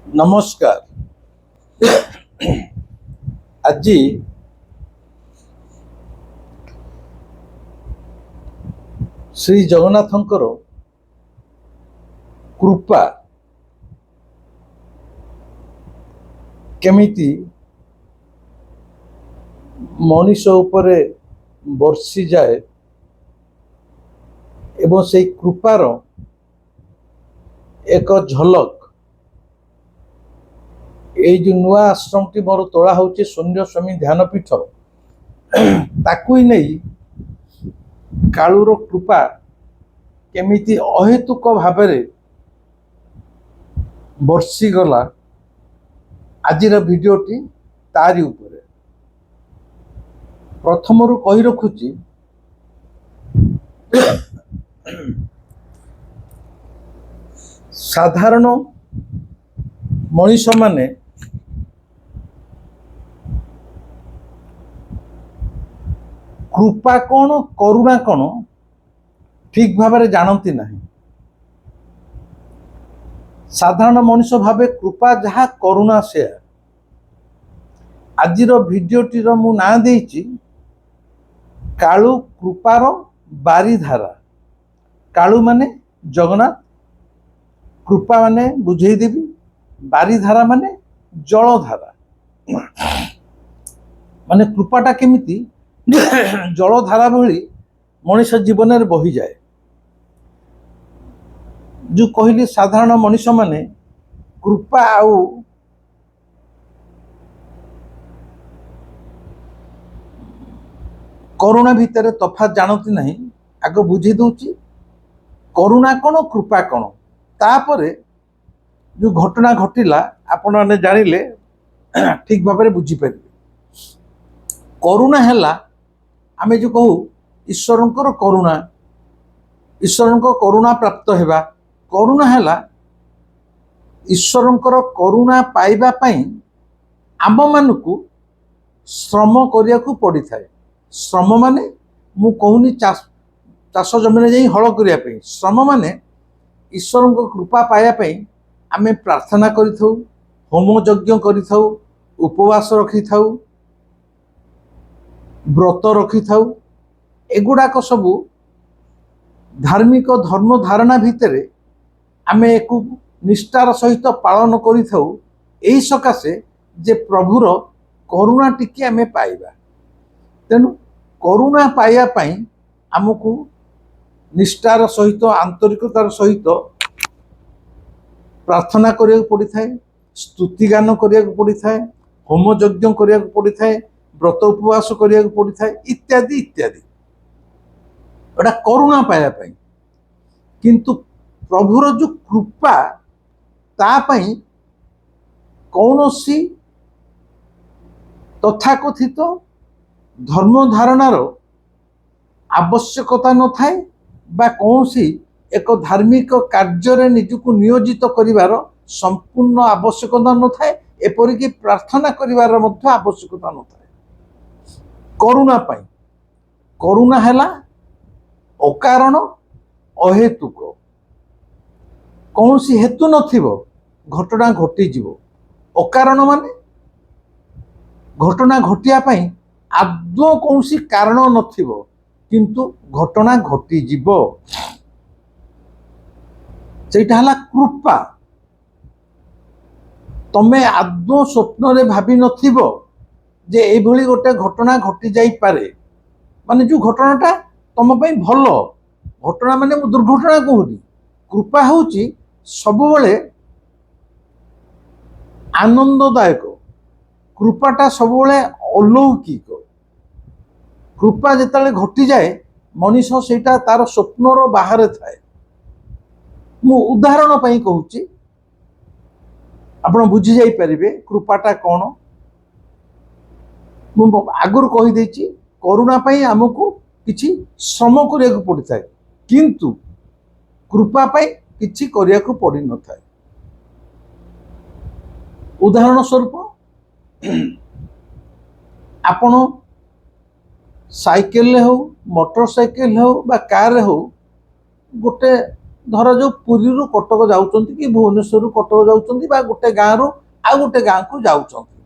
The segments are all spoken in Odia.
ନମସ୍କାର। ଆଜି ଶ୍ରୀ ଜଗନ୍ନାଥଙ୍କର କୃପା କେମିତି ମଣିଷ ଉପରେ ବର୍ଷିଯାଏ ଏବଂ ସେଇ କୃପାର ଏକ ଝଲକ ଏଇ ଯେଉଁ ନୂଆ ଆଶ୍ରମଟି ମୋର ତୋଳା ହେଉଛି ଶୂନ୍ୟ ସ୍ୱାମୀ ଧ୍ୟାନପୀଠ, ତାକୁ ହିଁ ନେଇ କାଳୁର କୃପା କେମିତି ଅହେତୁକ ଭାବରେ ବର୍ଷିଗଲା, ଆଜିର ଭିଡ଼ିଓଟି ତାରି ଉପରେ। ପ୍ରଥମରୁ କହି ରଖୁଛି, ସାଧାରଣ ମଣିଷମାନେ କୃପା କ'ଣ କରୁଣା କ'ଣ ଠିକ୍ ଭାବରେ ଜାଣନ୍ତି ନାହିଁ। ସାଧାରଣ ମଣିଷ ଭାବେ କୃପା ଯାହା, କରୁଣା ସେୟା। ଆଜିର ଭିଡ଼ିଓଟିର ମୁଁ ନାଁ ଦେଇଛି କାଳୁ କୃପାର ବାରିଧାରା। କାଳୁ ମାନେ ଜଗନ୍ନାଥ, କୃପା ମାନେ ବୁଝେଇଦେବି, ବାରିଧାରା ମାନେ ଜଳଧାରା। ମାନେ କୃପାଟା କେମିତି ଜଳଧାରା ଭଳି ମଣିଷ ଜୀବନରେ ବହିଯାଏ। ଯେଉଁ କହିଲି ସାଧାରଣ ମଣିଷ ମାନେ କୃପା ଆଉ କରୁଣା ଭିତରେ ତଫାତ୍ ଜାଣନ୍ତି ନାହିଁ। ଆଗ ବୁଝେଇ ଦଉଛି କରୁଣା କ'ଣ କୃପା କ'ଣ, ତାପରେ ଯେଉଁ ଘଟଣା ଘଟିଲା ଆପଣମାନେ ଜାଣିଲେ ଠିକ୍ ଭାବରେ ବୁଝିପାରିବେ। କରୁଣା ହେଲା ଆମେ ଯେଉଁ କହୁ ଈଶ୍ୱରଙ୍କର କରୁଣା, ଈଶ୍ୱରଙ୍କ କରୁଣା ପ୍ରାପ୍ତ ହେବା। କରୁଣା ହେଲା ଈଶ୍ୱରଙ୍କର କରୁଣା ପାଇବା ପାଇଁ ଆମମାନଙ୍କୁ ଶ୍ରମ କରିବାକୁ ପଡ଼ିଥାଏ। ଶ୍ରମ ମାନେ ମୁଁ କହୁନି ଚାଷ ଜମିରେ ଯାଇ ହଳ କରିବା ପାଇଁ। ଶ୍ରମ ମାନେ ଈଶ୍ୱରଙ୍କ କୃପା ପାଇବା ପାଇଁ ଆମେ ପ୍ରାର୍ଥନା କରିଥାଉ, ହୋମ ଯଜ୍ଞ କରିଥାଉ, ଉପବାସ ରଖିଥାଉ, ବ୍ରତ ରଖିଥାଉ। ଏଗୁଡ଼ାକ ସବୁ ଧାର୍ମିକ ଧର୍ମ ଧାରଣା ଭିତରେ ଆମେ ଏକୁ ନିଷ୍ଠାର ସହିତ ପାଳନ କରିଥାଉ, ଏହି ସକାଶେ ଯେ ପ୍ରଭୁର କରୁଣା ଟିକେ ଆମେ ପାଇବା। ତେଣୁ କରୁଣା ପାଇବା ପାଇଁ ଆମକୁ ନିଷ୍ଠାର ସହିତ, ଆନ୍ତରିକତାର ସହିତ ପ୍ରାର୍ଥନା କରିବାକୁ ପଡ଼ିଥାଏ, ସ୍ତୁତିଗାନ କରିବାକୁ ପଡ଼ିଥାଏ, ହୋମ ଯଜ୍ଞ କରିବାକୁ ପଡ଼ିଥାଏ, ବ୍ରତ ଉପବାସ କରିବାକୁ ପଡ଼ିଥାଏ, ଇତ୍ୟାଦି ଇତ୍ୟାଦି। ଏଟା କରୁଣା ପାଇବା ପାଇଁ। କିନ୍ତୁ ପ୍ରଭୁର ଯେଉଁ କୃପା, ତା ପାଇଁ କୌଣସି ତଥାକଥିତ ଧର୍ମ ଧାରଣାର ଆବଶ୍ୟକତା ନଥାଏ ବା କୌଣସି ଏକ ଧାର୍ମିକ କାର୍ଯ୍ୟରେ ନିଜକୁ ନିୟୋଜିତ କରିବାର ସମ୍ପୂର୍ଣ୍ଣ ଆବଶ୍ୟକତା ନଥାଏ, ଏପରିକି ପ୍ରାର୍ଥନା କରିବାର ମଧ୍ୟ ଆବଶ୍ୟକତା ନଥାଏ କରୁଣା ପାଇଁ। କରୁଣା ହେଲା ଅକାରଣ, ଅହେତୁକ। କୌଣସି ହେତୁ ନଥିବ, ଘଟଣା ଘଟିଯିବ। ଅକାରଣ ମାନେ ଘଟଣା ଘଟିବା ପାଇଁ ଆଦୌ କୌଣସି କାରଣ ନଥିବ, କିନ୍ତୁ ଘଟଣା ଘଟିଯିବ। ସେଇଟା ହେଲା କୃପା। ତମେ ଆଦୌ ସ୍ୱପ୍ନରେ ଭାବି ନଥିବ ଯେ ଏଇଭଳି ଗୋଟେ ଘଟଣା ଘଟି ଯାଇପାରେ। ମାନେ ଯେଉଁ ଘଟଣାଟା ତମ ପାଇଁ ଭଲ ଘଟଣା, ମାନେ ମୁଁ ଦୁର୍ଘଟଣା କହୁନି। କୃପା ହେଉଛି ସବୁବେଳେ ଆନନ୍ଦଦାୟକ, କୃପାଟା ସବୁବେଳେ ଅଲୌକିକ। କୃପା ଯେତେବେଳେ ଘଟିଯାଏ, ମଣିଷ ସେଇଟା ତାର ସ୍ୱପ୍ନର ବାହାରେ ଥାଏ। ମୁଁ ଉଦାହରଣ ପାଇଁ କହୁଛି, ଆପଣ ବୁଝି ଯାଇପାରିବେ କୃପାଟା କ'ଣ। ମୁଁ ଆଗରୁ କହିଦେଇଛି, କରୁଣା ପାଇଁ ଆମକୁ କିଛି ଶ୍ରମ କରିବାକୁ ପଡ଼ିଥାଏ, କିନ୍ତୁ କୃପା ପାଇଁ କିଛି କରିବାକୁ ପଡ଼ିନଥାଏ। ଉଦାହରଣ ସ୍ୱରୂପ, ଆପଣ ସାଇକେଲରେ ହେଉ, ମୋଟର ସାଇକେଲ ହେଉ ବା କାରରେ ହେଉ, ଗୋଟେ ଧର जो पुरी रु कटक जाउचंती कि भुवनेश्वर कटक जाउचंती बा गोटे गाँ रु आ गोटे गाँ को जाउचंती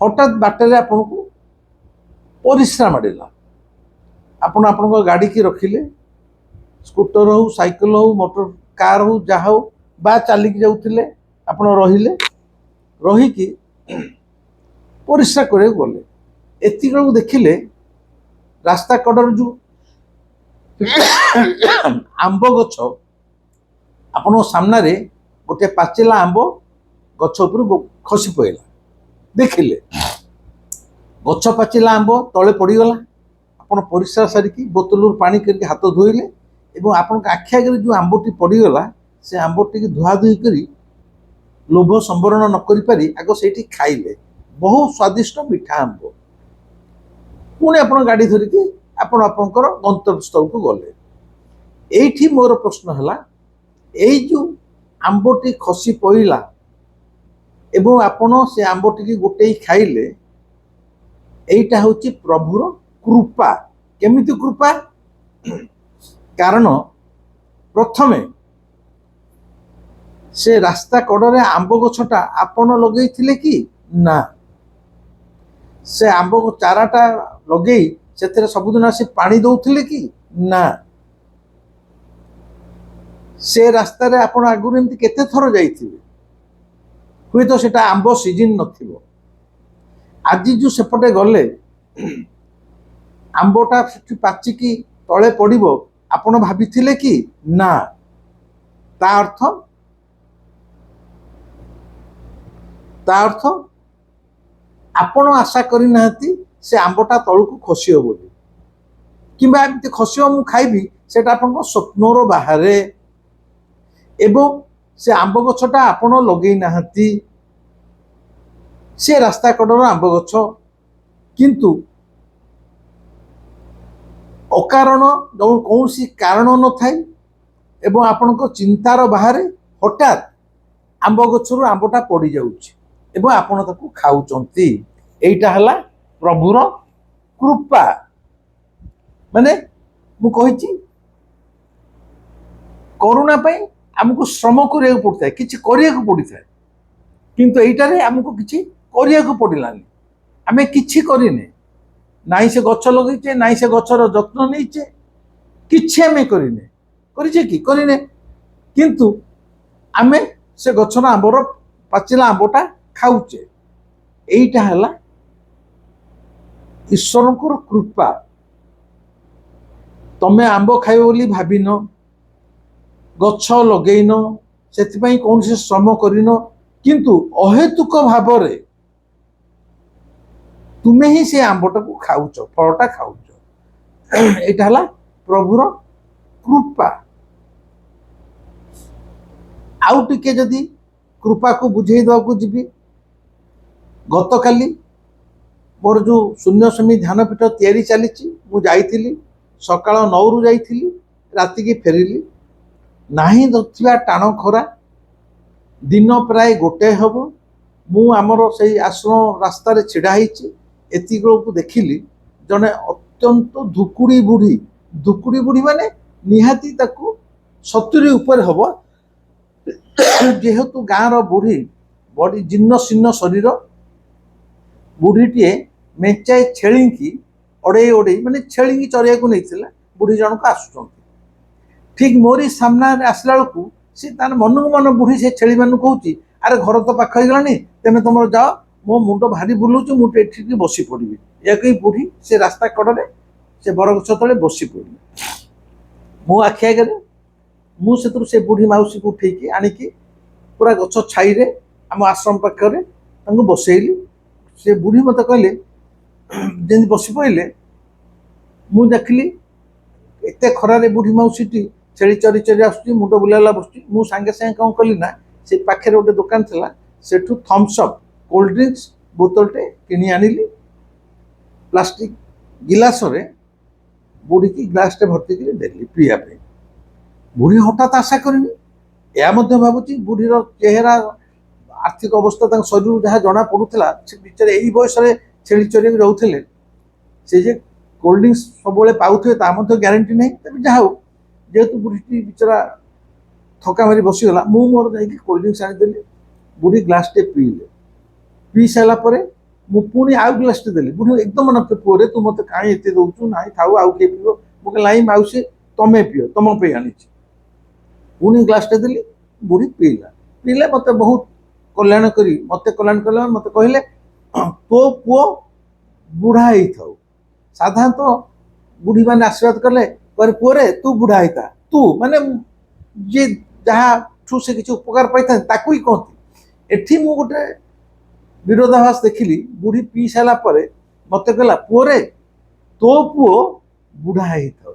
हठात बाटे आपन को परिश्रा मारिला आपण आपन गाड़ी की रखिले स्कूटर हो साइकिल हो मोटर कार हो जहा हो बा चलिक जाउथिले आपण रहिले रही कि परिश्रा करे गले एति देखिले रास्ता कड़र जो आंब गछ आपण सामने गोटे पाचिला आंब गछ उपर खसी पड़ा देखिले गछ पाचिला आंब तले पड़गला आपण परिश्रा सारिकी बोतल पानी करके हाथ धोइले एवं आपण आखि आगे जो आंबटी पड़गला से आंबटी धुआ धुई करी लोभ संवरण न करि पारि आग से खाइले बहुत स्वादिष्ट मीठा आंब पुणी आप गाड़ी धरिकी आपण आपंकर गंतव्य स्थल को गले एठी मोर प्रश्न है यही जो आंबटी खसी पड़ा एवं आपण से आंबटी की गोटे खाइले एटा हूँ प्रभुर कृपा केमिति कृपा कारण प्रथमे से रास्ता कड़े आंब गछटा आपण लगे कि ना से आंब चाराटा लगे से सबुदिन आसी पानी दौले कि ना से रास्ता रे आपण आगुरी एमती केते थर जाइथिबे हुए तो सेटा आंब सीजन नथिबो आज जो सेपटे गले आंबटा पाचिकी तले पड़िबो आपण भाबिथिले कि ना ता अर्थ आपण आशा करि नाहती से आंबटा तळକୁ खसियो बोली किबा एमती खसियो मु खाइबी सेटा आपन स्वप्नर बाहरे एवं से आंब गछटा आपण लगे नाहती से रास्ता कड़र आंब गछ किंतु अकारण जो कौन सी कारण न थाई एवं आपण चिंतार बाहरे हठात आंब गछरु आंबटा पड़ी जाउछि एवं आपण ताकू खाउचंती एइटा हला प्रभुर कृपा माने मु कहिछि करुणा पई हमको श्रम करिया पड़ता है किछि करिया पड़ता है किंतु एइटारे हमको किछि करिया पड़लानी आमे किछि करिने नाई से गछ लगे नाई से गछर जत्न नहींचे किछि आमे करिने करिछे कि करिने किंतु आमे से गछर आंबर पाचिला आंबटा खाउचे एइटा हला ईश्वरकर कृपा तमे आंब खाइबो बोली भाबिन गछ लगेइन से कौन से श्रम करिन किंतु अहेतुक भाव तुमे ही से आंबटा को खाउच फलटा खाउच एटा हला प्रभुर कृपा आउ टिके जदि कृपा को बुझे दवा को जीवी गत काली मोर जो शून्य समय ध्यानपीठ तैयारी चली मु जाइथिली सकाळ 9 रु जाइथिली राति की फेरिली नाही दथिबा टाण खरा दिन प्राय गोटे हब मु आमर से आश्रम रास्ता रे छिड़ा हिची एति को देखिली जने अत्यंत धुकुड़ी बुढ़ी माने निहाती ताकू 70 ऊपर हब जेहेतु गाँव बुढ़ी बड़ी जीर्ण शीर्ण शरीर बुढ़ीटे मेचाए छेली की ओडे माने छेली चरिया को नहीं बुढ़ी जनक आसुच्च ठीक मोरी सामना आसला बेलू सी तार मन को मन बुढ़ी से छेली मान कहूँ अरे घर तो पाख गलानी तेमे तुम जाओ मो मुंड भारी बुलाऊँ मुझे बसी पड़ी या कही बुढ़ी से रास्ता कड़े से बरगछ तले बसी पड़ी मो आखि आगे मुझे से बुढ़ी मौसी को उठेकी आणिकी पूरा गछ छाई रे आम आश्रम पाखे बसैली से बुढ़ी मत कहले जमी बसी पड़े मुझे देखली एत खरारे बुढ़ी मौसीटी छेली चरी चरी आसुची मुंड बुलाला बस मु सांगे सांगे कौन कली ना से पाखे गोटे दुकान था सेठू थम्सअप कोल्ड ड्रिंक्स बोतलटे किणी आनिली प्लास्टिक गिलास रे बुढ़ी की ग्लासटे भर्ती कर देली पीया पे बुढ़ी हठात आशा करनी या भावुची बुढ़ीर चेहरा आर्थिक अवस्था शरीर जहाँ जना पड़ूला से बिचारे यही बयस छेली चरिया रोते से जे कोल्ड ड्रिंक्स सब पाथे ग्यारंटी नहीं तब जहाँ जेहेतु बुढ़ी बिचरा ଥକା ମାରି ବସିଗଲା, ମୁଁ ମୋର ଯାଇକି କୋଲ୍ଡ ଡ୍ରିଙ୍କ୍ସ ଆଣିଦେଲି, ବୁଢ଼ୀ ଗ୍ଲାସଟେ ପିଇଲେ। ପିଇ ସାରିଲା ପରେ ମୁଁ ପୁଣି ଆଉ ଗ୍ଲାସଟେ ଦେଲି। ବୁଢ଼ୀ ଏକଦମ ମନା କଲେ, ପୁଅରେ ତୁ ମୋତେ କାହିଁ ଏତେ ଦଉଛୁ, ନାହିଁ ଥାଉ ଆଉ କିଏ ପିଇବ। ମୁଁ କହିଲି ନାଇଁ ମାଉସୀ ତମେ ପିଅ, ତମ ପାଇଁ ଆଣିଛି। ପୁଣି ଗ୍ଲାସଟେ ଦେଲି, ବୁଢ଼ୀ ପିଇଲା। ପିଇଲେ ମୋତେ ବହୁତ କଲ୍ୟାଣ କରି ମୋତେ କଲ୍ୟାଣ କଲେ, ମୋତେ କହିଲେ ତୋ ପୁଅ ବୁଢ଼ା ହେଇଥାଉ। ସାଧାରଣତଃ ବୁଢ଼ୀ ମାନେ ଆଶୀର୍ବାଦ କଲେ କହିଲେ ପୁଅରେ ତୁ ବୁଢ଼ା ହେଇଥା, ତୁ ମାନେ ଯିଏ ଯାହାଠୁ ସେ କିଛି ଉପକାର ପାଇଥାନ୍ତି ତାକୁ ହିଁ କହନ୍ତି। ଏଠି ମୁଁ ଗୋଟେ ବିରୋଧାଭାସ ଦେଖିଲି। ବୁଢ଼ୀ ପିଇ ସାରିଲା ପରେ ମୋତେ କହିଲା ପୁଅରେ ତୋ ପୁଅ ବୁଢ଼ା ହେଇଥାଉ,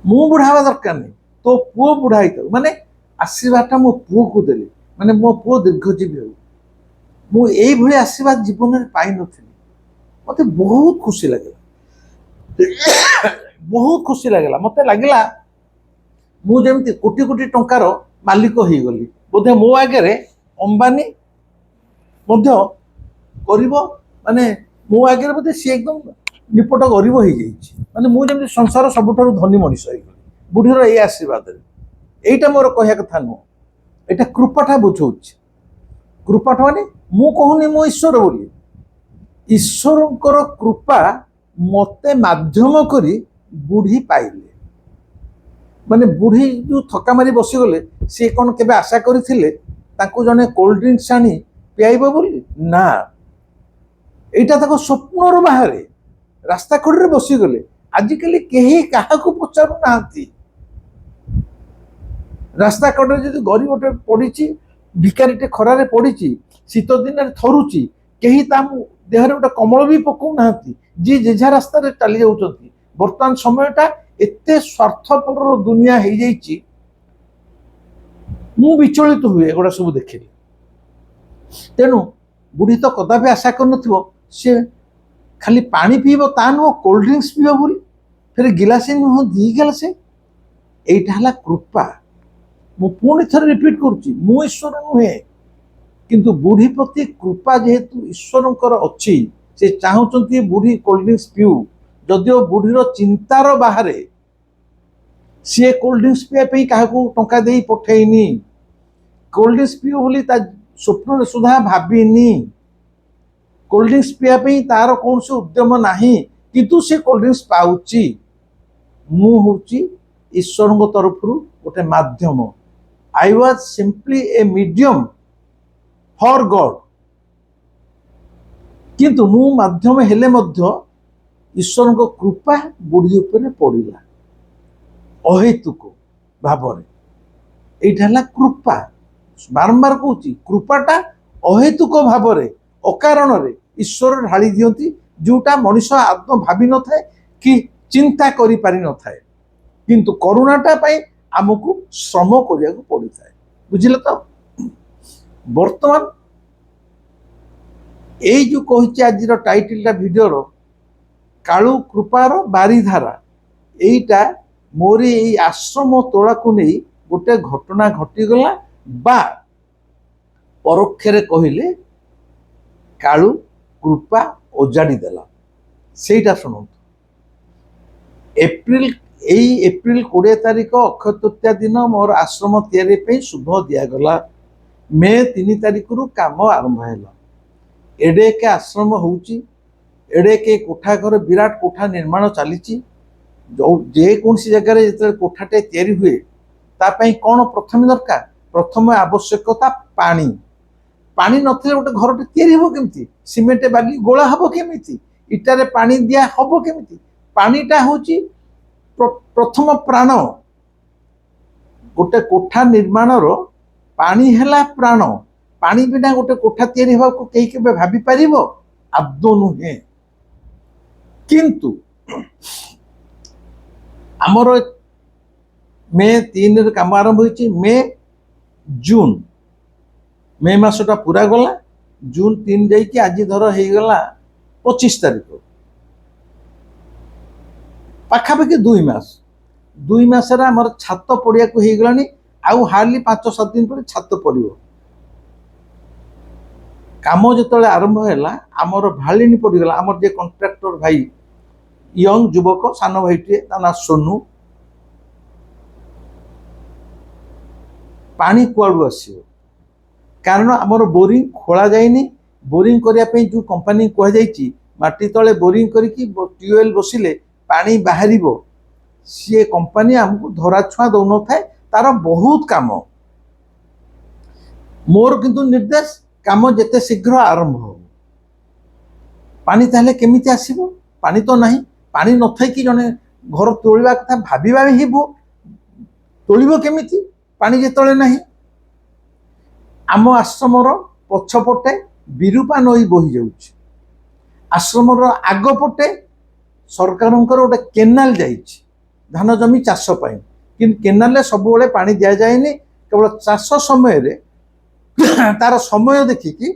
ମୁଁ ବୁଢ଼ା ହେବା ଦରକାର ନାହିଁ, ତୋ ପୁଅ ବୁଢ଼ା ହେଇଥାଉ। ମାନେ ଆଶୀର୍ବାଦଟା ମୋ ପୁଅକୁ ଦେଲି, ମାନେ ମୋ ପୁଅ ଦୀର୍ଘଜୀବୀ ହେଉ। ମୁଁ ଏଇଭଳି ଆଶୀର୍ବାଦ ଜୀବନରେ ପାଇନଥିଲି। ମୋତେ ବହୁତ ଖୁସି ଲାଗିଲା, ବହୁତ ଖୁସି ଲାଗିଲା। ମୋତେ ଲାଗିଲା ମୁଁ ଯେମିତି କୋଟି କୋଟି ଟଙ୍କାର ମାଲିକ ହେଇଗଲି। ବୋଧେ ମୋ ଆଗରେ ଅମ୍ବାନୀ ମଧ୍ୟ ଗରିବ, ମାନେ ମୋ ଆଗରେ ବୋଧେ ସିଏ ଏକଦମ ନିପଟ ଗରିବ ହେଇଯାଇଛି। ମାନେ ମୁଁ ଯେମିତି ସଂସାର ସବୁଠାରୁ ଧନୀ ମଣିଷ ହେଇଗଲି ବୁଢ଼ୀର ଏଇ ଆଶୀର୍ବାଦରେ। এইটা ମୋର କହିବା କଥା ନୁହଁ, ଏଇଟା କୃପାଟା ବୁଝଉଛି। କୃପାଟା ମାନେ ମୁଁ କହୁନି ମୁଁ ଈଶ୍ୱର ବୋଲି, ଈଶ୍ୱରଙ୍କର କୃପା ମୋତେ ମାଧ୍ୟମ କରି ବୁଢ଼ୀ ପାଇଲେ। ମାନେ ବୁଢ଼ୀ ଯୋଉ ଥକା ମାରି ବସିଗଲେ, ସିଏ କ'ଣ କେବେ ଆଶା କରିଥିଲେ ତାଙ୍କୁ ଜଣେ କୋଲ୍ଡ ଡ୍ରିଙ୍କ୍ସ ଆଣି ପିଆଇବ ବୋଲି? ନା, এইটা ତାଙ୍କ ସ୍ୱପ୍ନରୁ ବାହାରେ। ରାସ୍ତା କଡ଼ରେ ବସିଗଲେ। ଆଜିକାଲି କେହି କାହାକୁ ପଚାରୁନାହାନ୍ତି। ରାସ୍ତା କଡ଼ରେ ଯଦି ଗରିବଟେ ପଡ଼ିଛି, ଭିକାରୀଟେ ଖରାରେ ପଡ଼ିଛି, ଶୀତ ଦିନରେ ଥରୁଛି, କେହି ତା ଦେହରେ ଗୋଟେ କମଳ ବି ପକାଉନାହାନ୍ତି। ଯିଏ ଯେଝା ରାସ୍ତାରେ ଚାଲି ଯାଉଛନ୍ତି। ବର୍ତ୍ତମାନ ସମୟଟା ଏତେ ସ୍ୱାର୍ଥପରର ଦୁନିଆ ହେଇଯାଇଛି, ମୁଁ ବିଚଳିତ ହୁଏ ଏଗୁଡ଼ା ସବୁ ଦେଖିଲି। ତେଣୁ ବୁଢ଼ୀ ତ କଦାପି ଆଶା କରିନଥିବ ସେ ଖାଲି ପାଣି ପିଇବ, ତା ନୁହଁ କୋଲ୍ଡ ଡ୍ରିଙ୍କ୍ସ ପିଇବ ବୋଲି। ଫେରେ ଗିଲାସେ ନୁହଁ 2 ଗିଲାସେ। এইটা ହେଲା କୃପା। ମୁଁ ପୁଣି ଥରେ ରିପିଟ୍ କରୁଛି, ମୁଁ ଈଶ୍ୱର ନୁହେଁ, କିନ୍ତୁ ବୁଢ଼ୀ ପ୍ରତି କୃପା ଯେହେତୁ ଈଶ୍ୱରଙ୍କର ଅଛି, ସେ ଚାହୁଁଛନ୍ତି ବୁଢ଼ୀ କୋଲ୍ଡ ଡ୍ରିଙ୍କ୍ସ ପିଉ। ଯଦିଓ ବୁଢ଼ୀର ଚିନ୍ତାର ବାହାରେ, ସିଏ କୋଲ୍ଡ ଡ୍ରିଙ୍କ୍ସ ପିଇବା ପାଇଁ କାହାକୁ ଟଙ୍କା ଦେଇ ପଠେଇନି, କୋଲ୍ଡ ଡ୍ରିଙ୍କ୍ସ ପିଉ ବୋଲି ତା ସ୍ୱପ୍ନରେ ସୁଦ୍ଧା ଭାବିନି, କୋଲ୍ଡ ଡ୍ରିଙ୍କ୍ସ ପିଇବା ପାଇଁ ତାର କୌଣସି ଉଦ୍ୟମ ନାହିଁ, କିନ୍ତୁ ସେ କୋଲ୍ଡ ଡ୍ରିଙ୍କ୍ସ ପାଉଛି। ମୁଁ ହେଉଛି ଈଶ୍ୱରଙ୍କ ତରଫରୁ ଗୋଟେ ମାଧ୍ୟମ। I was simply a medium for God. କିନ୍ତୁ ମୁଁ ମାଧ୍ୟମ ହେଲେ ମଧ୍ୟ ଈଶ୍ୱରଙ୍କ କୃପା ବୁଢ଼ୀ ଉପରେ ପଡ଼ିଲା ଅହେତୁକ ଭାବରେ। এইটা ହେଲା କୃପା। ବାରମ୍ବାର କହୁଛି, କୃପାଟା ଅହେତୁକ ଭାବରେ ଅକାରଣରେ ଈଶ୍ୱର ଢାଳି ଦିଅନ୍ତି, ଯୋଉଟା ମଣିଷ ଆଦୌ ଭାବି ନଥାଏ କି ଚିନ୍ତା କରିପାରିନଥାଏ। କିନ୍ତୁ କରୁଣାଟା ପାଇଁ ଆମକୁ ଶ୍ରମ କରିବାକୁ ପଡ଼ିଥାଏ। ବୁଝିଲେ ତ? ବର୍ତ୍ତମାନ ଏଇ ଯୋଉ କହିଛି ଆଜିର ଟାଇଟଲଟା ଭିଡ଼ିଓର, କାଳୁ କୃପାର ବାରିଧାରା, এইটা ମୋରି ଏଇ ଆଶ୍ରମ ତୋଳାକୁ ନେଇ ଗୋଟେ ଘଟଣା ଘଟିଗଲା, ବା ପରୋକ୍ଷରେ କହିଲେ କାଳୁ କୃପା ଓଜାଡ଼ି ଦେଲା। ସେଇଟା ଶୁଣନ୍ତୁ। ଏଇ ଏପ୍ରିଲ 20 ତାରିଖ ଅକ୍ଷୟ ତୃତୀୟା ଦିନ ମୋର ଆଶ୍ରମ ତିଆରି ପାଇଁ ଶୁଭ ଦିଆଗଲା। ମେ 3 ତାରିଖରୁ କାମ ଆରମ୍ଭ ହେଲା। ଏଡ଼େକେ ଆଶ୍ରମ ହେଉଛି, ଏଡ଼େକେ କୋଠା ଘର, ବିରାଟ କୋଠା ନିର୍ମାଣ ଚାଲିଛି। ଯେକୌଣସି ଜାଗାରେ ଯେତେବେଳେ କୋଠାଟେ ତିଆରି ହୁଏ, ତା ପାଇଁ କ'ଣ ପ୍ରଥମେ ଦରକାର? ପ୍ରଥମେ ଆବଶ୍ୟକତା ପାଣି। ପାଣି ନଥିଲେ ଗୋଟେ ଘରଟେ ତିଆରି ହେବ କେମିତି? ସିମେଣ୍ଟ ବାଲି ଗୋଳା ହେବ କେମିତି? ଇଟାରେ ପାଣି ଦିଆ ହେବ କେମିତି? ପାଣିଟା ହେଉଛି ପ୍ରଥମ ପ୍ରାଣ। ଗୋଟେ କୋଠା ନିର୍ମାଣର ପାଣି ହେଲା ପ୍ରାଣ। ପାଣି ବିନା ଗୋଟେ କୋଠା ତିଆରି ହେବାକୁ କେହି କେବେ ଭାବିପାରିବ? ଆଦୌ ନୁହେଁ। କିନ୍ତୁ ଆମର ମେ 3ରେ କାମ ଆରମ୍ଭ ହୋଇଛି। ଜୁନ ମେ ମାସଟା ପୁରା ଗଲା, ଜୁନ 3 ଯାଇକି ଆଜି ଧର ହେଇଗଲା 25 ତାରିଖ, ପାଖାପାଖି 2 ମାସ। 2 ମାସରେ ଆମର ଛାତ ପଡ଼ିବାକୁ ହେଇଗଲାଣି। ଆଉ ହାର୍ଡଲି 5-7 ଦିନ ପରେ ଛାତ ପଡ଼ିବ। କାମ ଯେତେବେଳେ ଆରମ୍ଭ ହେଲା, ଆମର ଭାଳିନୀ ପଡ଼ିଗଲା। ଆମର ଯେ କଣ୍ଟ୍ରାକ୍ଟର ଭାଇ, ୟଙ୍ଗ ଯୁବକ, ସାନ ଭାଇଟିଏ, ତା ନାଁ ସୋନୁ, ପାଣି କୁଆଡ଼ୁ ଆସିବ? କାରଣ ଆମର ବୋରିଂ ଖୋଳା ଯାଇନି। ବୋରିଂ କରିବା ପାଇଁ ଯେଉଁ କମ୍ପାନୀ କୁହାଯାଇଛି ମାଟି ତଳେ ବୋରିଂ କରିକି ଟ୍ୟୁବୱେଲ୍ ବସିଲେ ପାଣି ବାହାରିବ, ସିଏ କମ୍ପାନୀ ଆମକୁ ଧରାଛୁଆଁ ଦେଉନଥାଏ। ତାର ବହୁତ କାମ। ମୋର କିନ୍ତୁ ନିର୍ଦ୍ଦେଶ, କାମ ଯେତେ ଶୀଘ୍ର ଆରମ୍ଭ ହେବ। ପାଣି ତାହେଲେ କେମିତି ଆସିବ? ପାଣି ତ ନାହିଁ। ପାଣି ନଥାଇକି ଜଣେ ଘର ତୋଳିବା କଥା ଭାବିବା ବି ହେବ, ତୋଳିବ କେମିତି ପାଣି ଯେତେବେଳେ ନାହିଁ? ଆମ ଆଶ୍ରମର ପଛପଟେ ବିରୂପା ନଈ ବୋହି ଯାଉଛି। ଆଶ୍ରମର ଆଗପଟେ ସରକାରଙ୍କର ଗୋଟେ କେନାଲ ଯାଇଛି ଧାନ ଜମି ଚାଷ ପାଇଁ, କିନ୍ତୁ କେନାଲରେ ସବୁବେଳେ ପାଣି ଦିଆଯାଏନି। କେବଳ ଚାଷ ସମୟରେ ତାର ସମୟ ଦେଖିକି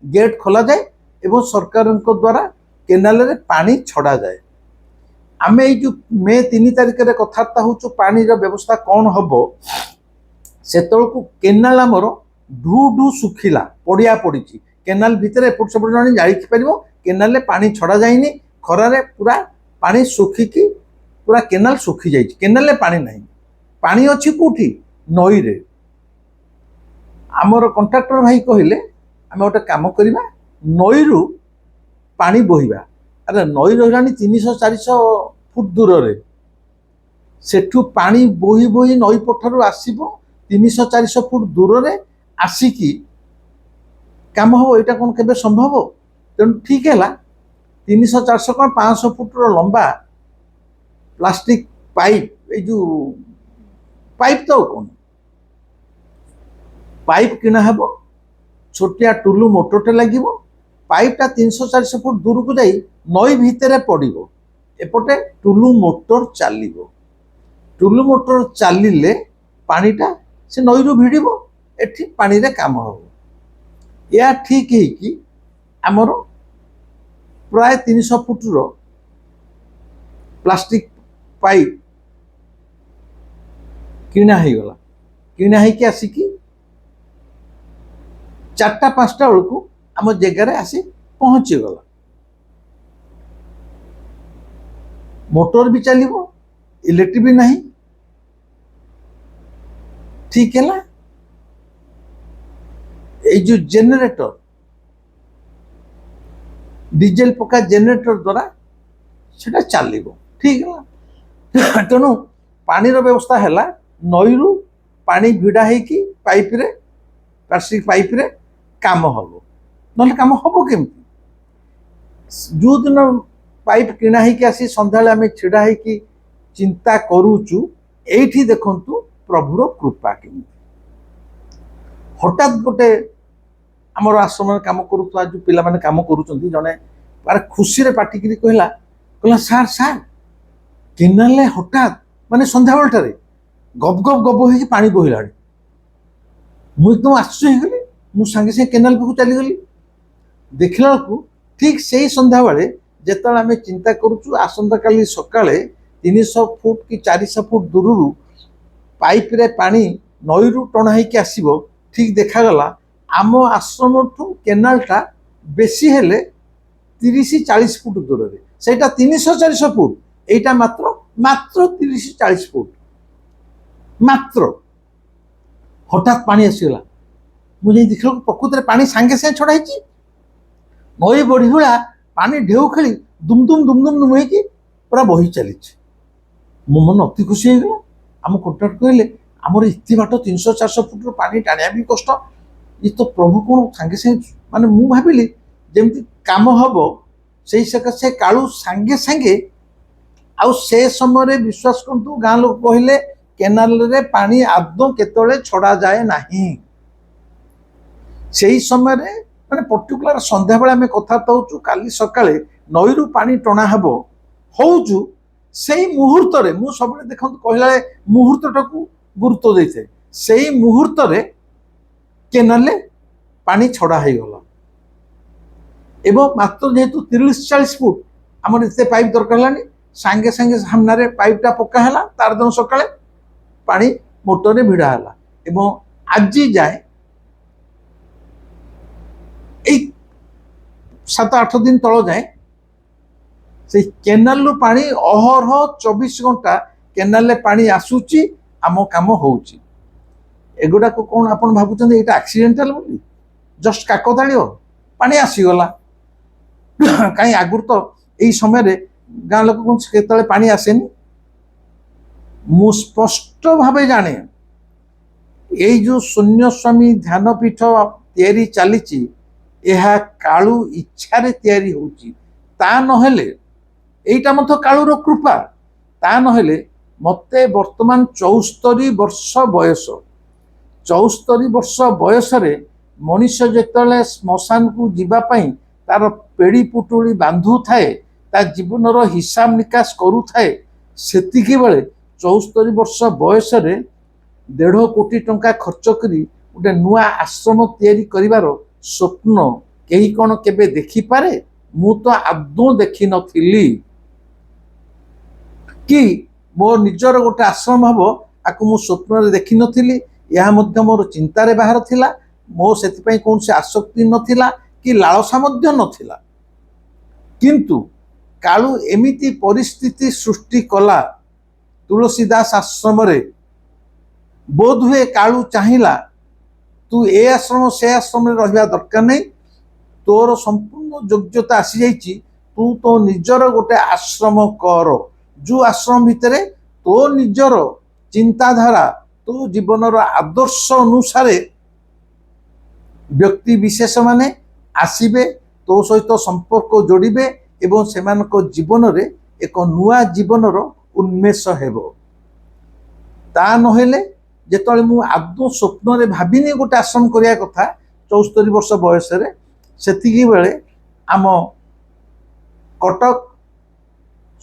ଗେଟ୍ ଖୋଲାଯାଏ ଏବଂ ସରକାରଙ୍କ ଦ୍ୱାରା କେନାଲରେ ପାଣି ଛଡ଼ାଯାଏ। ଆମେ ଏଇ ଯେଉଁ ମେ 3 ତାରିଖରେ କଥାବାର୍ତ୍ତା ହେଉଛୁ ପାଣିର ବ୍ୟବସ୍ଥା କ'ଣ ହେବ, ସେତେବେଳକୁ କେନାଲ ଆମର ଢୁ ଢୁ ଶୁଖିଲା ପଡ଼ିଆ ପଡ଼ିଛି। କେନାଲ ଭିତରେ ଏପଟ ସେପଟ ଜଣେ ଜାଳିପାରିବ। କେନାଲରେ ପାଣି ଛଡ଼ା ଯାଇନି। ଖରାରେ ପୁରା ପାଣି ଶୁଖିକି ପୁରା କେନାଲ ଶୁଖି ଯାଇଛି। କେନାଲରେ ପାଣି ନାହିଁ। ପାଣି ଅଛି କେଉଁଠି? ନଈରେ। ଆମର କଣ୍ଟ୍ରାକ୍ଟର ଭାଇ କହିଲେ ଆମେ ଗୋଟେ କାମ କରିବା, ନଈରୁ ପାଣି ବୋହିବା। ଆରେ ନଈ ରହିଲାଣି 300-400 ଫୁଟ ଦୂରରେ। ସେଠୁ ପାଣି ବୋହି ବୋହି ନଈ ପଠାରୁ ଆସିବ 300-400 ଫୁଟ ଦୂରରେ ଆସିକି କାମ ହେବ। ଏଇଟା କ'ଣ କେବେ ସମ୍ଭବ? ତେଣୁ ଠିକ୍ ହେଲା 300-400 କ'ଣ 500 ଫୁଟର ଲମ୍ବା ପ୍ଲାଷ୍ଟିକ ପାଇପ୍, ଏଇ ଯେଉଁ ପାଇପ୍ ତ କ'ଣ ପାଇପ୍ କିଣା ହେବ। ଛୋଟିଆ ଟୁଲୁ ମୋଟରଟେ ଲାଗିବ। ପାଇପ୍ଟା 300-400 ଫୁଟ ଦୂରକୁ ଯାଇ ନଈ ଭିତରେ ପଡ଼ିବ। ଏପଟେ ଟୁଲୁ ମୋଟର ଚାଲିବ। ଟୁଲୁ ମୋଟର ଚାଲିଲେ ପାଣିଟା ସେ ନଈରୁ ଭିଡ଼ିବ, ଏଠି ପାଣିରେ କାମ ହେବ। ଏହା ଠିକ୍ ହେଇକି ଆମର ପ୍ରାୟ 300 ଫୁଟର ପ୍ଲାଷ୍ଟିକ ପାଇପ୍ କିଣା ହେଇଗଲା। କିଣା ହେଇକି ଆସିକି 4ଟା-5ଟା ବେଳକୁ ଆମ ଜାଗାରେ ଆସି ପହଞ୍ଚିଗଲା। ମୋଟର ବି ଚାଲିବ, ଇଲେକ୍ଟ୍ରିକ୍ ବି ନାହିଁ। ଠିକ୍ ହେଲା। এই যে জেনারেটর, ডিজেল পকা জেনারেটর দ্বারা সেটা চালিব। ঠিক ହେଲା। ତେଣୁ ପାଣିର ବ୍ୟବସ୍ଥା ହେଲା, ନଈରୁ ପାଣି ଭିଡ଼ା ହେଇକି ପାଇପ୍ରେ, ପ୍ଲାଷ୍ଟିକ ପାଇପ୍ରେ କାମ ହେବ। ନହେଲେ କାମ ହେବ କେମିତି? ଯେଉଁଦିନ ପାଇପ୍ କିଣା ହେଇକି ଆସି ସନ୍ଧ୍ୟାବେଳେ ଆମେ ଛିଡ଼ା ହେଇକି ଚିନ୍ତା କରୁଛୁ, ଏଇଠି ଦେଖନ୍ତୁ ପ୍ରଭୁର କୃପା କେମିତି। ହଠାତ୍ ଗୋଟେ ଆମର ଆଶ୍ରମରେ କାମ କରୁଥିବା ଯେଉଁ ପିଲାମାନେ କାମ କରୁଛନ୍ତି, ଜଣେ ତାର ଖୁସିରେ ପାଟିକିରି କହିଲା ସାର୍ କେନାଲରେ ହଠାତ୍ ମାନେ ସନ୍ଧ୍ୟାବେଳଟାରେ ଗବ ଗବ ଗବ ହେଇକି ପାଣି ବୋହିଲାଣି। ମୁଁ ଏକଦମ ଆଶ୍ଚର୍ଯ୍ୟ ହେଇଗଲି। ମୁଁ ସାଙ୍ଗେ ସାଙ୍ଗେ କେନାଲ ପାଖକୁ ଚାଲିଗଲି। ଦେଖିଲା ବେଳକୁ ଠିକ୍ ସେଇ ସନ୍ଧ୍ୟାବେଳେ ଯେତେବେଳେ ଆମେ ଚିନ୍ତା କରୁଛୁ ଆସନ୍ତାକାଲି ସକାଳେ 300 ଫୁଟ କି 400 ଫୁଟ ଦୂରରୁ ପାଇପ୍ରେ ପାଣି ନଈରୁ ଟଣା ହେଇକି ଆସିବ, ଠିକ୍ ଦେଖାଗଲା ଆମ ଆଶ୍ରମଠୁ କେନାଲଟା ବେଶୀ ହେଲେ 30-40 ଫୁଟ ଦୂରରେ। ସେଇଟା 300-400 ଫୁଟ, এইটা মাত্র 30-40 ফুট মাত্র। হঠাৎ পানি আসিগলা। ମୁଁ ଯାଇ ଦେଖିବାକୁ ପ୍ରକୃତରେ ପାଣି ସାଙ୍ଗେ ସାଙ୍ଗେ ଛଡ଼ା ହେଇଛି। ନଈ ବଢ଼ି ଭଳିଆ ପାଣି ଢେଉ ଖେଳି ଦୁମ୍ ଦୁମ୍ ହେଇକି ପୁରା ବହି ଚାଲିଛି। ମୋ ମନ ଅତି ଖୁସି ହେଇଗଲା। ଆମ କଣ୍ଟ୍ରାକ୍ଟର କହିଲେ ଆମର ଏତେ ବାଟ 300-400 ଫୁଟର ପାଣି ଟାଣିବା ବି କଷ୍ଟ, ଏ ତ ପ୍ରଭୁ କ'ଣ ସାଙ୍ଗେ ସାଙ୍ଗେ, ମାନେ ମୁଁ ଭାବିଲି ଯେମିତି କାମ ହେବ। ସେଇ ସକାଶେ କାଳୁ ସାଙ୍ଗେ ସାଙ୍ଗେ, ଆଉ ସେ ସମୟରେ ବିଶ୍ୱାସ କରନ୍ତୁ ଗାଁ ଲୋକ କହିଲେ କେନାଲରେ ପାଣି ଆଦୌ କେତେବେଳେ ଛଡ଼ାଯାଏ ନାହିଁ। ସେଇ ସମୟରେ ମାନେ ପର୍ଟିକୁଲାର ସନ୍ଧ୍ୟାବେଳେ ଆମେ କଥାବାର୍ତ୍ତା ହେଉଛୁ, କାଲି ସକାଳେ ନଈରୁ ପାଣି ଟଣା ହେବ ହଉଛୁ, ସେଇ ମୁହୂର୍ତ୍ତରେ ମୁଁ ସବୁବେଳେ ଦେଖନ୍ତୁ କହିଲା ବେଳେ ମୁହୂର୍ତ୍ତଟାକୁ ଗୁରୁତ୍ୱ ଦେଇଥାଏ। ସେଇ ମୁହୂର୍ତ୍ତରେ କେନାଲରେ ପାଣି ଛଡ଼ା ହେଇଗଲା ଏବଂ ମାତ୍ର ଯେହେତୁ 30-40 ଫୁଟ ଆମର ଏତେ ପାଇପ୍ ଦରକାର ହେଲାନି, ସାଙ୍ଗେ ସାଙ୍ଗେ ସାମ୍ନାରେ ପାଇପ୍ଟା ପକା ହେଲା। ତାର ଦିନ ସକାଳେ ପାଣି ମୋଟରରେ ଭିଡ଼ା ହେଲା ଏବଂ ଆଜି ଯାଏ এই 7-8 ଦିନ ତଳ ଯାଏ ସେଇ କେନାଲରୁ ପାଣି ଅହରହ 24 ଘଣ୍ଟା କେନାଲରେ ପାଣି ଆସୁଛି, ଆମ କାମ ହଉଛି। एगुड़ा को कौन आपण भावुं ये एक्सीडेंटाल बोली जस्ट काकताड़ीय पानी आसीगला कहीं आगुरी तो यही समय गाँ लोक के पानी आसेनी मु स्पष्ट भाव जाने ये जो शून्य स्वामी ध्यान पीठ तैयारी चली कालू इच्छा तैयारी होची ता नहेले एटा मत कालूर कृपा ता नहेले मते वर्तमान 74 वर्ष बयस 74 वर्ष बयस रे मनुष्य जेतले श्मशान को जीवा पई तार पेड़ी पुटुली बांधु थाए ता जीवन रो हिसाब निकास करू थाए सेतिकी बेले 74 वर्ष बयस रे 1.5 कोटी टंका खर्च करी गोटे नुआ आश्रम तैयारी करिवार स्वप्न कहीं कौन केबे देखी पारे मु तो आदौ देखी नथिली कि मोर निजर गोटे आश्रम हबो आकु मु स्वप्न रे देखी नथिली या मध्य मोर चिंता रे बाहर थिला मो सेति पई कोन से आसक्ति नथिला कि लालसा मध्य नथिला किंतु कालू एमिति परिस्थिति सृष्टि कला तुलसीदास आश्रम रे बोध हुए कालू चाहिला तू ए आश्रम से आश्रम रे रहिबा दरकार नहीं तोर संपूर्ण योग्यता आसी जाइछि तू तो निजर गोटे आश्रम कर जो आश्रम भितरे तो निजर चिंताधारा तो जीवन आदर्श अनुसार व्यक्ति विशेष माने आसीबे तो सहित संपर्क जोड़िबे एवं सेमानक जीवन रे एक नुआ जीवन रो उन्मेष हेबो ता नहेले जेतले मु आदौ स्वप्न रे भाबिनी गोटे आश्रम करिया कथा 74 वर्ष बयस रे सेतिकी बेले आम कटक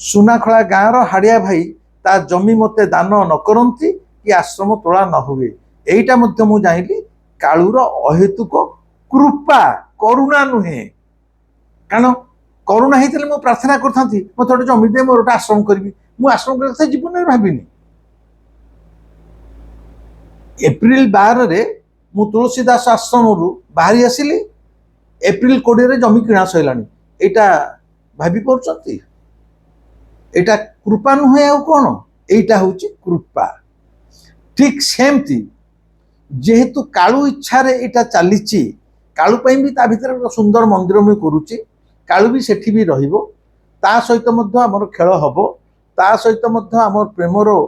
सुनाखला गाँव रो हाड़िया भाई ता जमी मते दान न करंती कि आश्रम तोला न हुए एटा मध्य मु जाइली कालूर अहेतुक कृपा करुणा नुहे कारण करुणा हेतले मु प्रार्थना करथांती मते गोटे जमी दे मोर गोटे आश्रम करबी मु आश्रम करथा जीवन रे भाबिनी एप्रिल 12 रे मु तुलसीदास आश्रम रु बाहरी आसिली एप्रिल 20 रे जमी किणा सइलानी एटा भाबी पड़छंती एटा कृपा नुहे आ कोन एटा होची कृपा ठीक सेमती जेहेतु कालू इच्छा रे एटा चलीची कालू पई भी ता भीतर एक सुंदर मंदिर में करूची कालू भी सेठी भी रहिबो ता सहित मध्य हमर खेल हबो ता सहित मध्य हमर प्रेमरो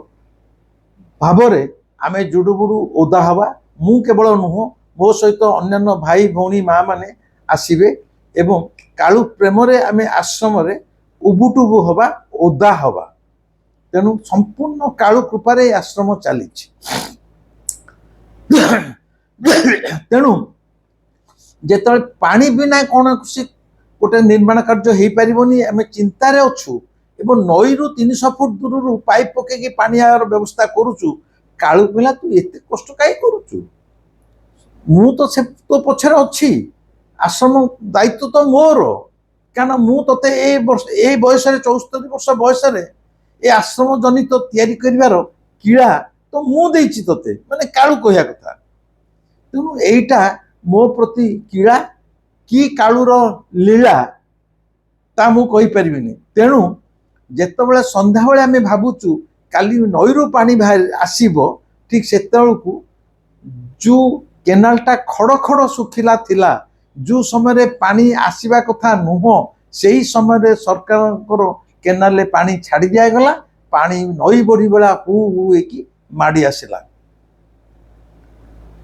भावरे आमे जुडुबुडु ओदा हवा मु केवल नुह मो सहित अन्यान्य भाई भौणी माँ माने आसीबे एवं कालू प्रेमरे आमे आश्रम रे उबुटुबु हवा ओदा हवा तेणु संपूर्ण कालू कृपारे आश्रम चली तेणु जेतले पानी बिना कौन गोटे निर्माण कार्य हो पारिबनी आमे चिंतारे अच्छु एवं नई रु 300 फुट दूर पाइप पके पानी आर व्यवस्था करूचु कालू पिला तू एते कष्ट काई करूचु मु तो से तो पछरे अच्छी आश्रम दायित्व तो मोर कारण मु तते ए बयस 74 वर्ष बयस ए आश्रम जनित तैयारी करिवार कीड़ा तो मु देछि तते माने कालू कहिया कथा तेणु एइटा मो प्रति कीड़ा कि कालूर लीला ता मु कहि परिबिनी तेणु जेतबेले संध्या बेले आमे भाबुचु काली नईरू पानी बाहर आसीबो ठीक सेतेबेलकु जो केनालटा खड़ खड़ सुखिला थिला जो समय पानी आसीबा कथा नुह सेही समय सरकार केनाल पानी छाड़ी दिगला पानी नई बढ़ी बेला हु हु की माड़ी आसला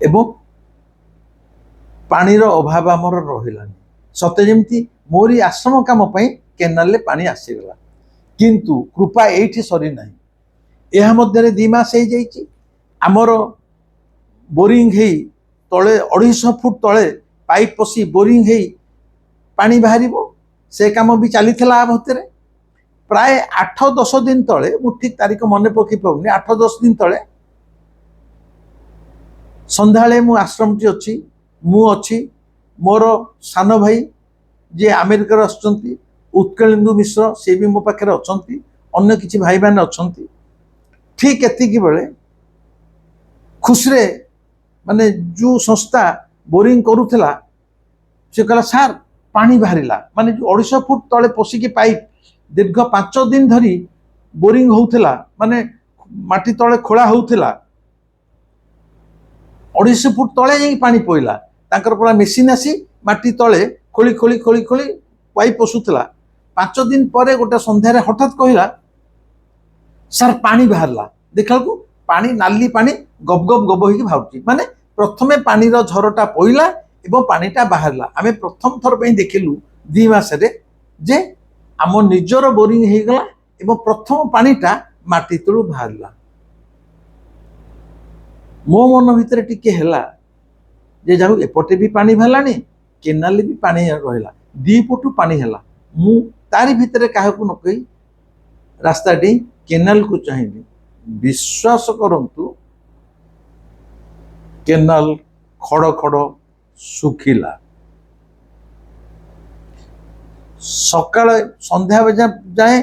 एवं पानीर अभाव आमर रहिलानी सते जेमती मोरी आश्रम काम केनाल पानी आसीगला किंतु कृपा एठी सरी नाही यह मध्य 2 मास हो जाइए आमर बोरिंग है तले 250 फुट तले पाइप पशी बोरिंग है पानी बाहर से काम भी चली भितर प्राय 8-10 दिन तले मु ठीक तारीख मन पकई पाऊनी 8-10 दिन तले संध्या मु आश्रम टी अच्छी मु अच्छी मोर सान भाई जे अमेरिकार आसुचंती उत्कलेन्दु मिश्र से भी मो पाखे अच्छा अन्य किसी भाई मैंने अच्छा ठीक एतिकी बेले खुशरे माने जो संस्था बोरिंग करूला से कहला सार पानी बाहरिला माने जो 250 फुट तले पशिकी पाइप दीर्घ 5 दिन धरी बोरिंग होउथिला माने माटी तले खोला होउथिला 250 फुट तले जाई पानी पइला तांकर पूरा मेसिन आसी माटी तले खोली खोली खोली खोली पाइप पशुला 5 दिन पर गोटे संध्यारे हठात कहला सर पानी बाहरला देखा को पानी नाली पानी गब गब गब होगी बाहर माने प्रथमे पानी झरटा पइला एवं पानीटा बाहरला आमे प्रथम थर पे देखिलु 2 मास रे जे आम निजर बोरिंग हो गला एवं प्रथम पानीटा माटी तलू बाहरला मो मन भितर टिके हैला जे जाऊ एपटे भी पानी बाहरलानी केनाल भी पानी रहिला 2 पटु पानी हैला मु तारी भितर काहाकू न कही रास्ता डी केनाल को चाहिए विश्वास करंतु केनाल खड़ खड़ सुखिला सकाळ संध्या बजा जाए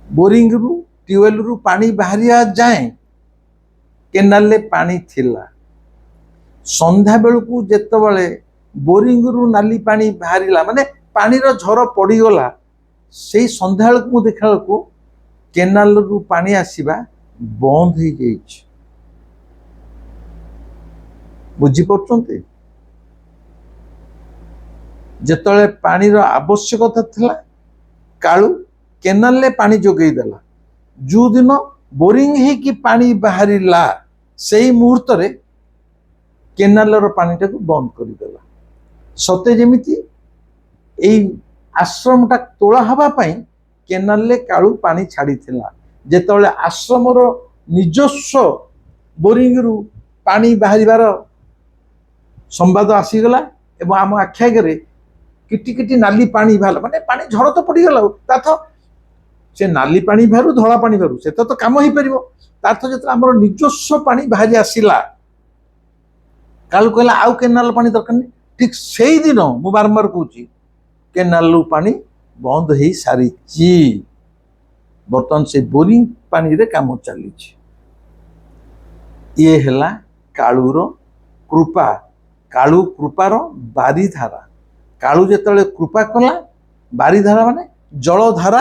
बोरिंग रु ट्यूबवेल रु पानी बाहरिया जाए केनाल ले पानी थिला संध्या बेलू जेतबले बोरिंग रु नाली पानी बाहरिला माने पानी रो झर पड़ी गला से संध्या बेलू देखा बेलू केनाल रु पानी आसीबा बंद हो जाइए बुझी पड़ते जेतले पानी रो आवश्यकता थिला कालू केनाल ले पानी जोगई देला जो दिन बोरिंग है कि पानी बाहरिला सेही मुहूर्त रे केनाल रो पानी टाको बंद कर देला सते जेमिति एई आश्रम टा तोला हवा पई केनाल ले कालू पानी छाड़ी थिला जेतले आश्रम रो निजस्व बोरिंग रु पानी बाहरिबार संवाद आसीगला एवं आम आख्यागे किटी किटी नाली पानी बाहर माने पानी झड़ तो पड़गला ताथ से नाली पानी बाहर धला पानी बाहर से तो कम हो पार ताथ जो आम निजस्व पानी बाहरी आसला कालू कहला आउ केनाल पानी दरकार नहीं ठीक से ही दिन मु बारंबार कहूँ केनाल पानी बंद हो सारी बर्तमान से बोरिंग पानी रे काम चली ये है कालूर कृपा कालू कृपार बारिधारा कालू जेतले कृपा कला बारिधारा माने जलधारा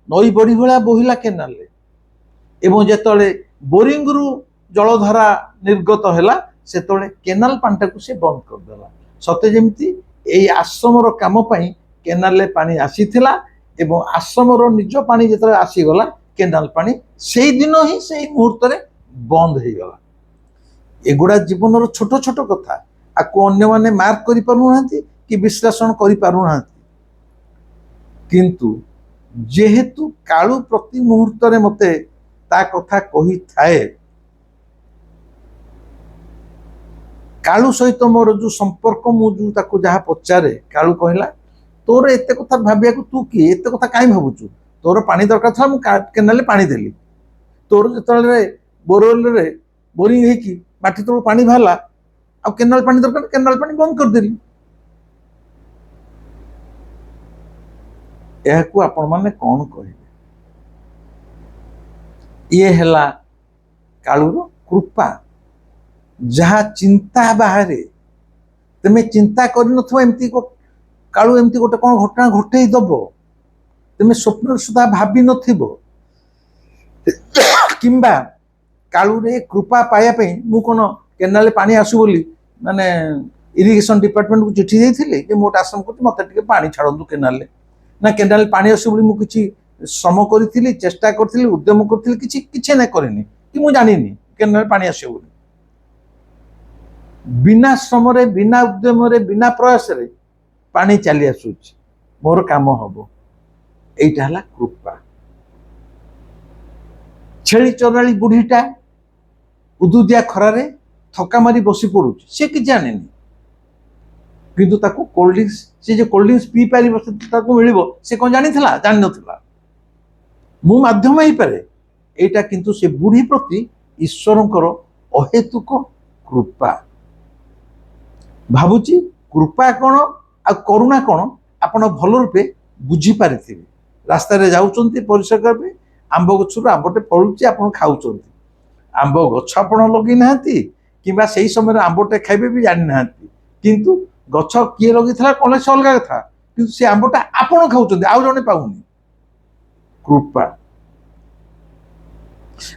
नई बड़ी भाया बोहिला केनाल एवं जेतले बोरिंग रु जलधारा निर्गत हैला सेतले केनाल पानीटा को से बंद करदेला सते जेमती एई आश्रम रो काम पई केनाल ले पानी आसीथिला एवं आश्रम रो निज पानी जेतले आसीगला केनाल पानी सेई दिन ही सेई मुहूर्त रे बंद हो गला एगुड़ा जीवन रो छोट छोट कथा आपको अन्य माने मार्क करि पारु नांती कि विश्लेषण करि पारु नांती किंतु जेहेतु कालू प्रति मुहूर्त रे मते ता कथा कही थाए कालू सहित मोर जो संपर्क मुझे ताको जहाँ पचारे कालू कहला तोर एते कथा भाबिया को तू कि एते कथा काई भाबुचु तोर पानी दरकार था मु केनाल पानी देली तोर जतले बोरवेल रे बोरिंग है कि माटी तो पानी बाहरला आ केनाल पानी दरकार केनाल पानी बंद कर देली यह को आपण माने कौन कहे ये हैला कालूर कृपा जहाँ चिंता बाहरे तुम चिंता करमती कालू एमती गोटे कौन घटना घटे दब तुम स्वप्न सुधा भावी नथिबो किंबा कालू रे कृपा पाया मु कौन केनाल पानी आसु बोली माने इरिगेशन डिपार्टमेंट को चिठी देइथिले जे मोट आश्रम को मते टिके पानी छाड़ंतु केनाल ना केनाल पानी आसु बोली मु किछि श्रम करथिली चेष्टा करथिली उद्यम करथिली किछि किछि ना करेनी कि मु जानिनी केनाल पानी आसु बोली बिना श्रम रे बिना उद्यम रे बिना प्रयास रे पानी चली आसुछि मोर काम हबो एइटा हला कृपा छेली चराली बुढ़ीटा उदुदिया खरारे थका मारी बसी पड़ुछि से कि जानेनी किंतु ताको कोल्ड ड्रिंक्स से जो कोल्ड ड्रिंक्स पी पारिबो ताको मिलिबो से कोन जानिथिला जानि नथिला मु माध्यम ही पारे एटा किंतु से बुढ़ी प्रति ईश्वरंकर अहेतुक कृपा भाबुची कृपा कौन आ करुणा कौन आपण भल रूपे बुझी पारिथिबे रास्ता रे जाउचंती परिसर करबे आंब गछरु आंबटे फळुची आपण खाउचंती आंब गछ आपण लगी नाहंती किबा सेही समय आंबटे खाइबे भी जानि नाहंती किंतु गछ किए लगी थला कोन से अलगा था किंतु से आंबटा आपण खाउचंती आउ जने पाउनी कृपा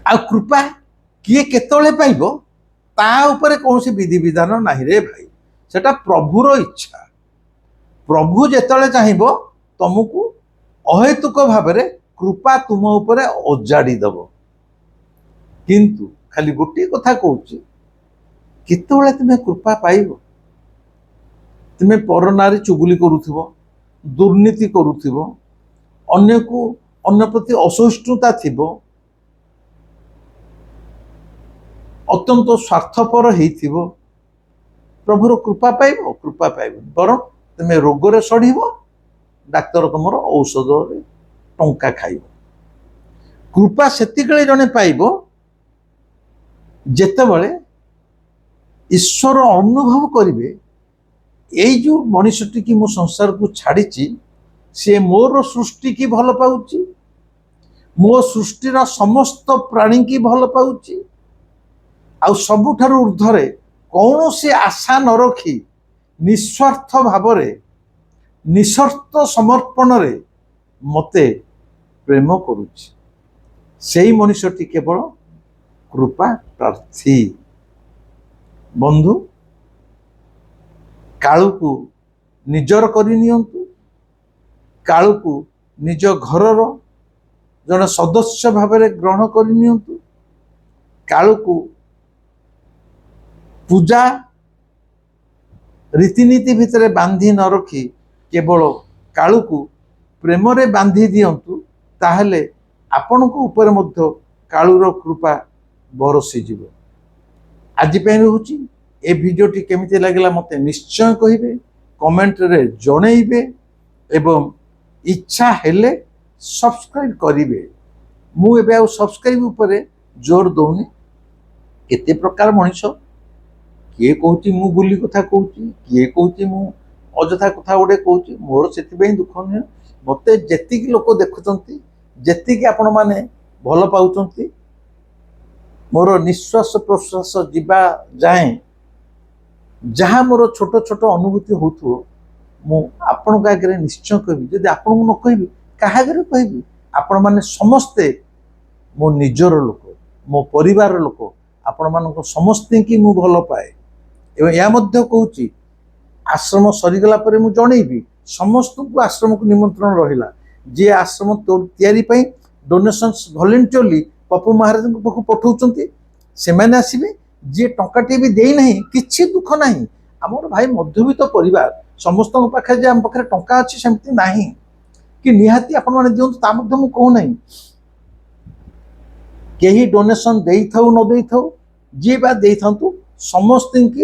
आ कृपा किए केतळे पाइबो ତା ଉପରେ କୌଣସି ବିଧିବିଧାନ ନାହିଁ ରେ ଭାଇ, ସେଟା ପ୍ରଭୁର ଇଚ୍ଛା। ପ୍ରଭୁ ଯେତେବେଳେ ଚାହିଁବ ତମକୁ ଅହେତୁକ ଭାବରେ କୃପା ତୁମ ଉପରେ ଅଜାଡ଼ି ଦେବ। କିନ୍ତୁ ଖାଲି ଗୋଟିଏ କଥା କହୁଛି, କେତେବେଳେ ତୁମେ କୃପା ପାଇବ? ତୁମେ ପର ନାରୀ ଚୁଗୁଲି କରୁଥିବ, ଦୁର୍ନୀତି କରୁଥିବ, ଅନ୍ୟ ପ୍ରତି ଅସହିଷ୍ଣୁତା ଥିବ, ଅତ୍ୟନ୍ତ ସ୍ୱାର୍ଥପର ହେଇଥିବ, ପ୍ରଭୁର କୃପା ପାଇବ? କୃପା ପାଇବନି, ବରଂ ତୁମେ ରୋଗରେ ସଢ଼ିବ, ଡାକ୍ତର ତୁମର ଔଷଧରେ ଟଙ୍କା ଖାଇବ। କୃପା ସେତିକିବେଳେ ଜଣେ ପାଇବ ଯେତେବେଳେ ଈଶ୍ୱର ଅନୁଭବ କରିବେ ଏଇ ଯେଉଁ ମଣିଷଟିକି ମୁଁ ସଂସାରକୁ ଛାଡ଼ିଛି, ସିଏ ମୋର ସୃଷ୍ଟିକି ଭଲ ପାଉଛି, ମୋ ସୃଷ୍ଟିର ସମସ୍ତ ପ୍ରାଣୀକି ଭଲ ପାଉଛି, ଆଉ ସବୁଠାରୁ ଉର୍ଦ୍ଧ୍ୱରେ କୌଣସି ଆଶା ନ ରଖି ନିସ୍ୱାର୍ଥ ଭାବରେ ନିଃସର୍ତ୍ତ ସମର୍ପଣରେ ମୋତେ ପ୍ରେମ କରୁଛି। ସେଇ ମଣିଷଟି କେବଳ କୃପା ପ୍ରାର୍ଥୀ। ବନ୍ଧୁ, କାଳୁକୁ ନିଜର କରିନିଅନ୍ତୁ, କାଳୁକୁ ନିଜ ଘରର ଜଣେ ସଦସ୍ୟ ଭାବରେ ଗ୍ରହଣ କରିନିଅନ୍ତୁ, କାଳୁକୁ ପୂଜା ରୀତିନୀତି ଭିତରେ ବାନ୍ଧି ନ ରଖି କେବଳ କାଳୁକୁ ପ୍ରେମରେ ବାନ୍ଧି ଦିଅନ୍ତୁ, ତାହେଲେ ଆପଣଙ୍କ ଉପରେ ମଧ୍ୟ କାଳୁର କୃପା ବରସିଯିବ। ଆଜି ପାଇଁ ରହୁଛି। ଏ ଭିଡ଼ିଓଟି କେମିତି ଲାଗିଲା ମୋତେ ନିଶ୍ଚୟ କହିବେ, କମେଣ୍ଟରେ ଜଣେଇବେ ଏବଂ ଇଚ୍ଛା ହେଲେ ସବସ୍କ୍ରାଇବ୍ କରିବେ। ମୁଁ ଏବେ ଆଉ ସବସ୍କ୍ରାଇବ୍ ଉପରେ ଜୋର ଦଉନି। କେତେ ପ୍ରକାର ମଣିଷ, କିଏ କହୁଛି ମୁଁ ବୋଲି କଥା କହୁଛି, କିଏ କହୁଛି ମୁଁ ଅଯଥା କଥା ଗୋଟେ କହୁଛି। ମୋର ସେଥିପାଇଁ ଦୁଃଖ ନୁହେଁ। ମୋତେ ଯେତିକି ଲୋକ ଦେଖୁଛନ୍ତି, ଯେତିକି ଆପଣମାନେ ଭଲ ପାଉଛନ୍ତି, ମୋର ନିଶ୍ୱାସ ପ୍ରଶ୍ୱାସ ଯିବା ଯାଏଁ ଯାହା ମୋର ଛୋଟ ଛୋଟ ଅନୁଭୂତି ହେଉଥିବ, ମୁଁ ଆପଣଙ୍କ ଆଗରେ ନିଶ୍ଚୟ କହିବି। ଯଦି ଆପଣଙ୍କୁ ନ କହିବି କାହା ଆଗରେ କହିବି? ଆପଣମାନେ ସମସ୍ତେ ମୋ ନିଜର ଲୋକ, ମୋ ପରିବାର ଲୋକ, ଆପଣମାନଙ୍କ ସମସ୍ତଙ୍କୁ ମୁଁ ଭଲ ପାଏ। ଏବଂ ଏହା ମଧ୍ୟ କହୁଛି, ଆଶ୍ରମ ସରିଗଲା ପରେ ମୁଁ ଜଣେଇବି ସମସ୍ତଙ୍କୁ ଆଶ୍ରମକୁ ନିମନ୍ତ୍ରଣ ରହିଲା। ଯିଏ ଆଶ୍ରମ ତିଆରି ପାଇଁ ଡୋନେସନ୍ସ ଭଲେଣ୍ଟିୟରଲି ପପୁ ମହାରାଜଙ୍କ ପାଖକୁ ପଠାଉଛନ୍ତି ସେମାନେ ଆସିବେ। ଯିଏ ଟଙ୍କାଟିଏ ବି ଦେଇନାହିଁ, କିଛି ଦୁଃଖ ନାହିଁ। ଆମର ଭାଇ ମଧ୍ୟବିତ୍ତ ପରିବାର, ସମସ୍ତଙ୍କ ପାଖରେ ଯେ ଆମ ପାଖରେ ଟଙ୍କା ଅଛି ସେମିତି ନାହିଁ, କି ନିହାତି ଆପଣମାନେ ଦିଅନ୍ତୁ ତା ମଧ୍ୟ ମୁଁ କହୁନାହିଁ। କେହି ଡୋନେସନ୍ ଦେଇଥାଉ ନ ଦେଇଥାଉ, ଯିଏ ବା ଦେଇଥାନ୍ତୁ, ସମସ୍ତଙ୍କୁ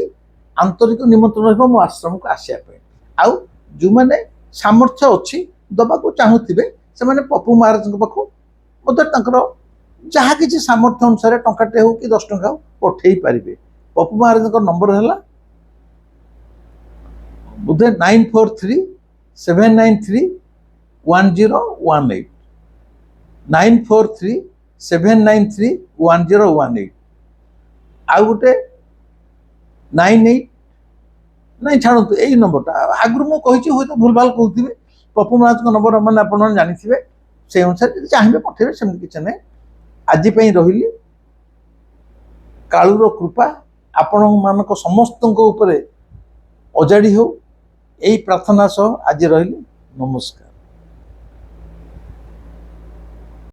ଆନ୍ତରିକ ନିମନ୍ତ୍ରଣ ରହିବ ମୋ ଆଶ୍ରମକୁ ଆସିବା ପାଇଁ। ଆଉ ଯେଉଁମାନେ ସାମର୍ଥ୍ୟ ଅଛି ଦେବାକୁ ଚାହୁଁଥିବେ, ସେମାନେ ପପୁ ମହାରାଜଙ୍କ ପାଖକୁ ମଧ୍ୟ ତାଙ୍କର ଯାହା କିଛି ସାମର୍ଥ୍ୟ ଅନୁସାରେ ଟଙ୍କାଟେ ହେଉ କି 10 ଟଙ୍କା ହେଉ ପଠେଇ ପାରିବେ। ପପୁ ମହାରାଜଙ୍କ ନମ୍ବର ହେଲା ବୋଧେ 9437931018, 9437931018। ଆଉ ଗୋଟେ 98, ନାଇଁ ଛାଡ଼ନ୍ତୁ, ଏଇ ନମ୍ବରଟା ଆଗରୁ ମୁଁ କହିଛି, ହୁଏତ ଭୁଲଭାଲ କହୁଥିବେ। ପପୁ ମହାରାଜଙ୍କ ନମ୍ବର ମାନେ ଆପଣମାନେ ଜାଣିଥିବେ, ସେଇ ଅନୁସାରେ ଯଦି ଚାହିଁବେ ପଠେଇବେ, ସେମିତି କିଛି ନାହିଁ। ଆଜି ପାଇଁ ରହିଲି। କାଳୁର କୃପା ଆପଣମାନଙ୍କ ସମସ୍ତଙ୍କ ଉପରେ ଅଜାଡ଼ି ହେଉ, ଏଇ ପ୍ରାର୍ଥନା ସହ ଆଜି ରହିଲି। ନମସ୍କାର।